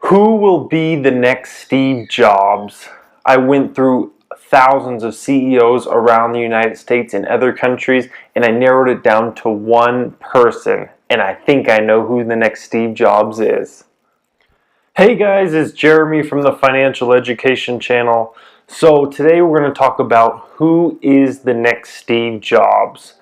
Who will be the next Steve Jobs? I went through thousands of CEOs around the United States and other countries, and I narrowed it down to one person, and I think I know who the next Steve Jobs is. Hey guys, it's Jeremy from the Financial Education Channel. So today we're going to talk about who is the next Steve Jobs.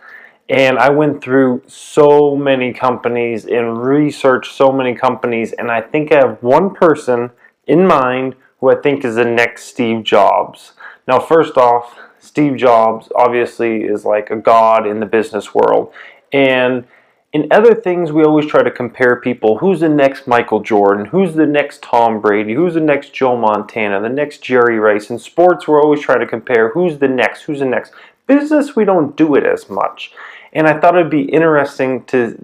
And I went through so many companies and researched so many companies, and I think I have one person in mind who I think is the next Steve Jobs. Now, first off, Steve Jobs obviously is like a god in the business world. And in other things, we always try to compare people. Who's the next Michael Jordan? Who's the next Tom Brady? Who's the next Joe Montana? The next Jerry Rice? In sports, we're always trying to compare who's the next, who's the next. Business, we don't do it as much. And I thought it'd be interesting to,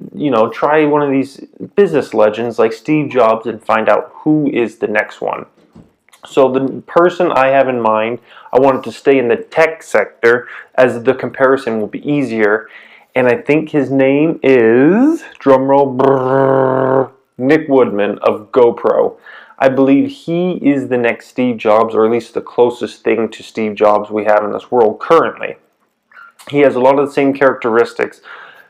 try one of these business legends like Steve Jobs and find out who is the next one. So the person I have in mind, I wanted to stay in the tech sector as the comparison will be easier. And I think his name is, drumroll, Nick Woodman of GoPro. I believe he is the next Steve Jobs, or at least the closest thing to Steve Jobs we have in this world currently. He has a lot of the same characteristics.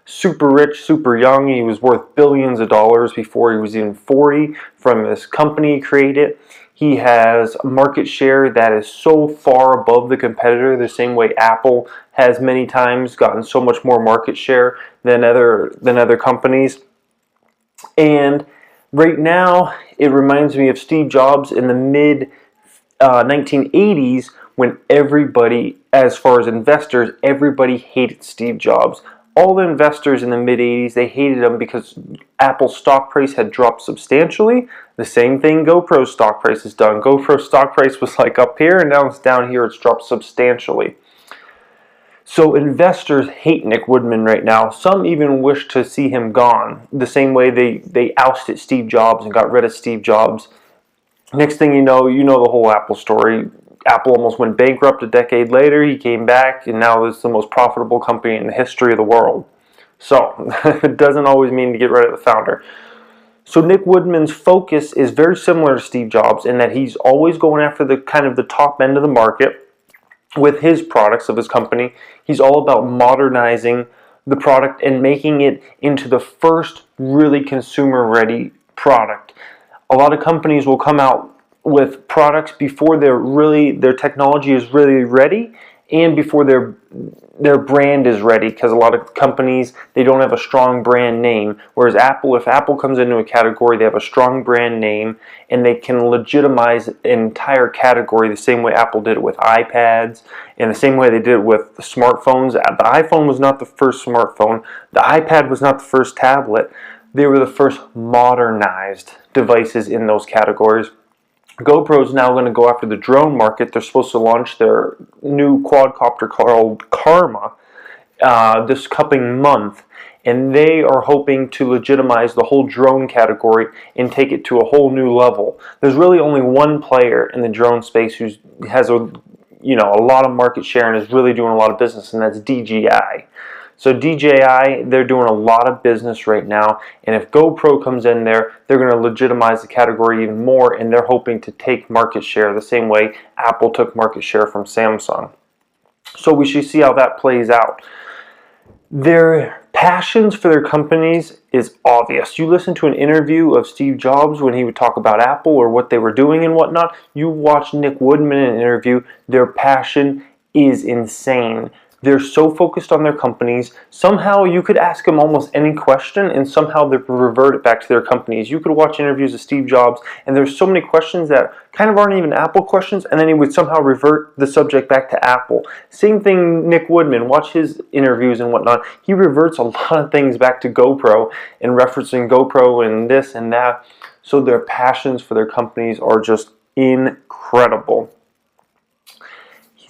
Super rich, super young. He was worth billions of dollars before he was even 40 from this company he created. He has a market share that is so far above the competitor, the same way Apple has many times gotten so much more market share than other companies. And right now, it reminds me of Steve Jobs in the mid 1980s, when everybody, as far as investors, everybody hated Steve Jobs. All the investors in the mid-80s, they hated him because Apple's stock price had dropped substantially. The same thing GoPro's stock price has done. GoPro's stock price was like up here, and now it's down here. It's dropped substantially. So investors hate Nick Woodman right now. Some even wish to see him gone. The same way they ousted Steve Jobs and got rid of Steve Jobs. Next thing you know the whole Apple story. Apple almost went bankrupt a decade later. He came back, and now it's the most profitable company in the history of the world. So it doesn't always mean to get rid of the founder. So Nick Woodman's focus is very similar to Steve Jobs in that he's always going after the kind of the top end of the market with his products of his company. He's all about modernizing the product and making it into the first really consumer-ready product. A lot of companies will come out with products before their technology is really ready and before their brand is ready, because a lot of companies, they don't have a strong brand name. Whereas Apple, if Apple comes into a category, they have a strong brand name and they can legitimize an entire category the same way Apple did it with iPads and the same way they did it with the smartphones. The iPhone was not the first smartphone. The iPad was not the first tablet. They were the first modernized devices in those categories. GoPro is now going to go after the drone market. They're supposed to launch their new quadcopter called Karma this coming month, and they are hoping to legitimize the whole drone category and take it to a whole new level. There's really only one player in the drone space who has a lot of market share and is really doing a lot of business, and that's DJI. So DJI, they're doing a lot of business right now, and if GoPro comes in there, they're going to legitimize the category even more, and they're hoping to take market share the same way Apple took market share from Samsung. So we should see how that plays out. Their passions for their companies is obvious. You listen to an interview of Steve Jobs when he would talk about Apple or what they were doing and whatnot. You watch Nick Woodman in an interview, their passion is insane. They're so focused on their companies. Somehow you could ask them almost any question and somehow they revert it back to their companies. You could watch interviews of Steve Jobs and there's so many questions that kind of aren't even Apple questions, and then he would somehow revert the subject back to Apple. Same thing Nick Woodman, watch his interviews and whatnot. He reverts a lot of things back to GoPro and referencing GoPro and this and that. So their passions for their companies are just incredible.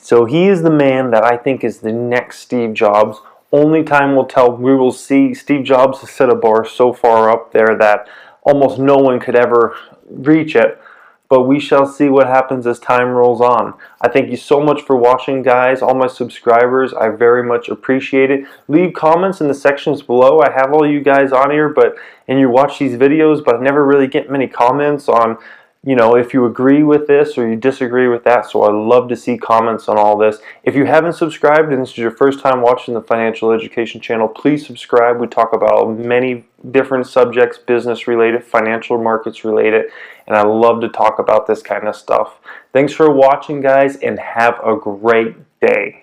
So he is the man that I think is the next Steve Jobs. Only time will tell. We will see. Steve Jobs has set a bar so far up there that almost no one could ever reach it. But we shall see what happens as time rolls on. I thank you so much for watching, guys. All my subscribers, I very much appreciate it. Leave comments in the sections below. I have all you guys on here, and you watch these videos, but I never really get many comments on you know, if you agree with this or you disagree with that. So I love to see comments on all this. If you haven't subscribed and this is your first time watching the Financial Education channel, please subscribe. We talk about many different subjects, business related, financial markets related, and I love to talk about this kind of stuff. Thanks for watching, guys, and have a great day.